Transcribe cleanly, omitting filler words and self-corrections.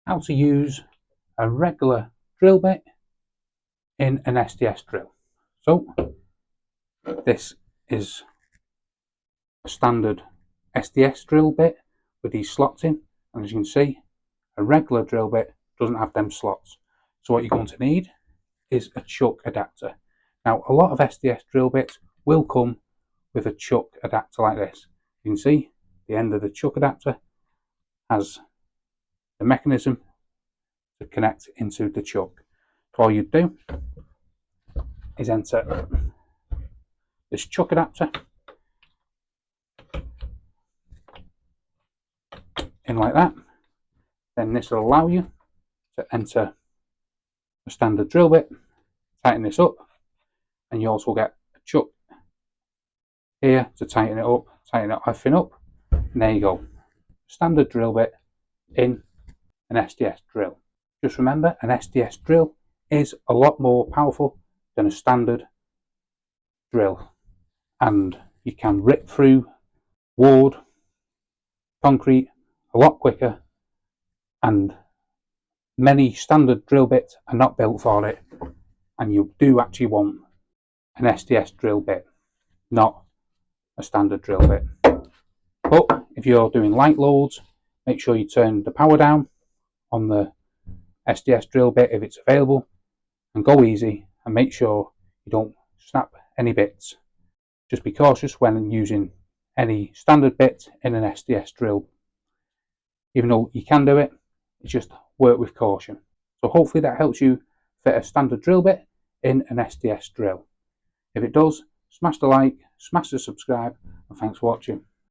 how to use a regular drill bit in an SDS drill. So this is a standard SDS drill bit with these slots in, and as you can see, a regular drill bit doesn't have them slots. So what you're going to need is a chuck adapter. Now a lot of SDS drill bits will come with a chuck adapter like this. You can see the end of the chuck adapter has the mechanism to connect into the chuck. So all you do is enter this chuck adapter in like that. Then this will allow you to enter a standard drill bit, tighten this up, and you also get a chuck here to tighten it up, tighten everything up, and there you go. Standard drill bit in an SDS drill. Just remember, an SDS drill is a lot more powerful than a standard drill, and you can rip through wood, concrete a lot quicker, and many standard drill bits are not built for it, and you do actually want an SDS drill bit, not a standard drill bit. But if you're doing light loads, make sure you turn the power down on the SDS drill bit if it's available, and go easy, and make sure you don't snap any bits. Just be cautious when using any standard bit in an SDS drill. Even though you can do it, it's just work with caution. So hopefully that helps you fit a standard drill bit in an SDS drill. If it does, smash the like, smash the subscribe, and thanks for watching.